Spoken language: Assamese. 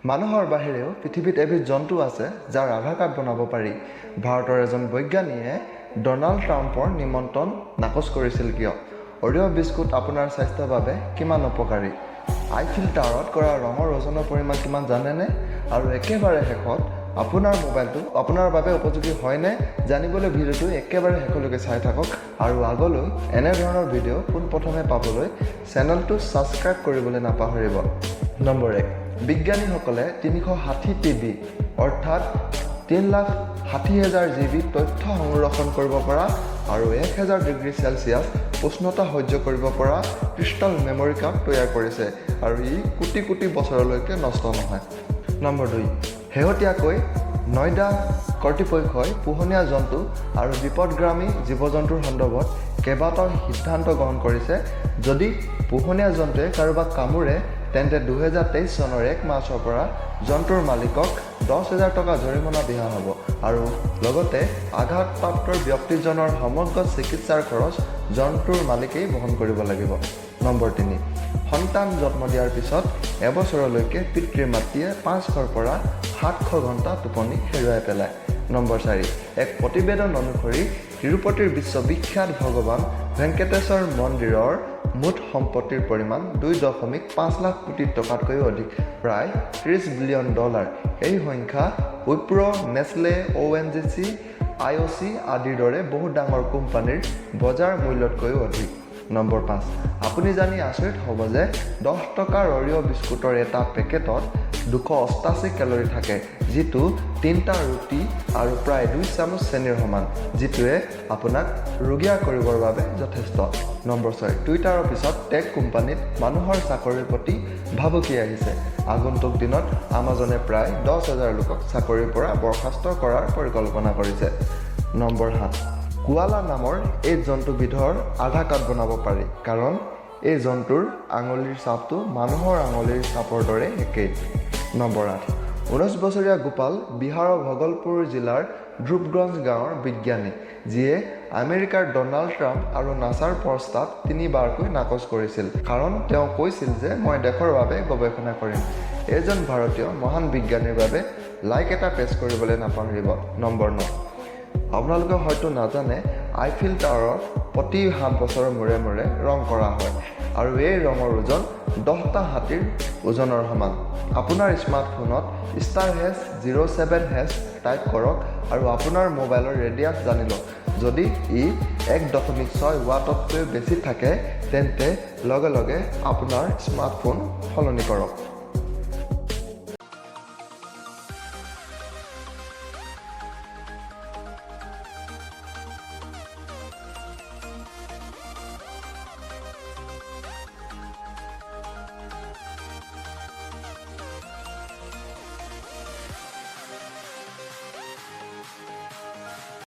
মানুহৰ বাহিৰেও পৃথিৱীত এবিধ জন্তু আছে যাৰ আধাৰ কাৰ্ড বনাব পাৰি। ভাৰতৰ এজন বৈজ্ঞানিকে ডনাল্ড ট্ৰাম্পৰ নিমন্ত্ৰণ নাকচ কৰিছিল কিয়? অৰিঅ' বিস্কুট আপোনাৰ স্বাস্থ্যৰ বাবে কিমান উপকাৰী? আইফিল টাৱাৰত কৰা ৰঙৰ ওজনৰ পৰিমাণ কিমান জানেনে? আৰু একেবাৰে শেষত আপোনাৰ মোবাইলটো আপোনাৰ বাবে উপযোগী হয়নে জানিবলৈ ভিডিঅ'টো একেবাৰে শেষলৈকে চাই থাকক আৰু আগলৈ এনেধৰণৰ ভিডিঅ' পোনপ্ৰথমে পাবলৈ চেনেলটো ছাবস্ক্ৰাইব কৰিবলৈ নাপাহৰিব। নম্বৰ 1, বিজ্ঞানীসকলে 360 TB অৰ্থাৎ 3,60,000 GB তথ্য সংৰক্ষণ কৰিব পৰা আৰু 1000 ডিগ্ৰী চেলচিয়াছ উষ্ণতা সহ্য কৰিব পৰা ক্ৰিষ্টেল মেমৰি কাৰ্ড তৈয়াৰ কৰিছে আৰু ই কোটি কোটি বছৰলৈকে নষ্ট নহয়। নম্বৰ 2, শেহতীয়াকৈ নয়ডা কৰ্তৃপক্ষই পোহনীয়া জন্তু আৰু বিপদগ্ৰামী জীৱ-জন্তুৰ সন্দৰ্ভত কেইবাটাও সিদ্ধান্ত গ্ৰহণ কৰিছে। যদি পোহনীয়া জন্তুৱে কাৰোবাক কামোৰে তেন্তে 2023 চনৰ 1 মাৰ্চৰ পৰা জন্তুৰ মালিকক 10,000 টকা জৰিমনা বিহা হ'ব আৰু লগতে আঘাতপ্ৰাপ্ত ব্যক্তিজনৰ সমগ্ৰ চিকিৎসাৰ খৰচ জন্তুৰ মালিকেই বহন কৰিব লাগিব। নম্বৰ 3, সন্তান জন্ম দিয়াৰ পিছত এবছৰলৈকে পিতৃ-মাতৃয়ে 500ৰ পৰা 700 ঘণ্টা টোপনি হেৰুৱাই পেলায়। নম্বৰ 4, এক প্ৰতিবেদন অনুসৰি tirupatiৰ বিশ্ববিখ্যাত ভগৱান ভেংকটেশ্বৰ মন্দিৰৰ মুঠ সম্পত্তিৰ পৰিমাণ 2.5 লাখ কোটি টকাতকৈও অধিক, প্ৰায় $30 বিলিয়ন। এই সংখ্যা উইপ্ৰো, নেছলে, ONGC, IOC আদিৰ দৰে বহু ডাঙৰ কোম্পানীৰ বজাৰ মূল্যতকৈও অধিক। নম্বৰ 5, আপুনি জানি আচৰিত হ'ব যে 10 টকাৰ অৰিঅ' বিস্কুটৰ এটা পেকেটত 288 কেলৰি থাকে, যিটো 3টা ৰুটি আৰু প্ৰায় 2 চামুচ চেনিৰ সমান, যিটোৱে আপোনাক ৰুগীয়া কৰিবৰ বাবে যথেষ্ট। নম্বৰ 6, টুইটাৰৰ পিছত টেক কোম্পানীত মানুহৰ চাকৰিৰ প্ৰতি ভাবুকি আহিছে। আগন্তুক দিনত আমাজনে প্ৰায় 10,000 লোকক চাকৰিৰ পৰা বৰ্খাস্ত কৰাৰ পৰিকল্পনা কৰিছে। নম্বৰ 7, কোৱালা নামৰ এই জন্তুবিধৰ আধাৰ কাৰ্ড বনাব পাৰি কাৰণ এই জন্তুৰ আঙুলিৰ ছাপটো মানুহৰ আঙুলিৰ ছাপৰ দৰে একেই। নম্বৰ 8, 19 বছৰীয়া গোপাল বিহাৰৰ ভগলপুৰ জিলাৰ ধ্ৰুৱগঞ্জ গাঁৱৰ বিজ্ঞানী, যিয়ে আমেৰিকাৰ ডনাল্ড ট্ৰাম্প আৰু নাছাৰ প্ৰস্তাৱ 3বাৰকৈ নাকচ কৰিছিল কাৰণ তেওঁ কৈছিল যে মই দেশৰ বাবে গৱেষণা কৰিম। এজন ভাৰতীয় মহান বিজ্ঞানীৰ বাবে লাইক এটা প্ৰেছ কৰিবলৈ নাপাহৰিব। নম্বৰ 9, আপোনালোকে হয়তো নাজানে আইফিল টাৱাৰত প্ৰতি 7 বছৰৰ মূৰে মূৰে ৰং কৰা হয় আৰু এই ৰঙৰ ওজন 10টা হাতীৰ ওজনৰ সমান। আপোনাৰ স্মাৰ্টফোনত *07# টাইপ কৰক আৰু আপোনাৰ মোবাইলৰ ৰেডিয়াছ জানি লওক। যদি ই 1.6 ৱাটতকৈ বেছি থাকে তেন্তে লগে লগে আপোনাৰ স্মাৰ্টফোন সলনি কৰক।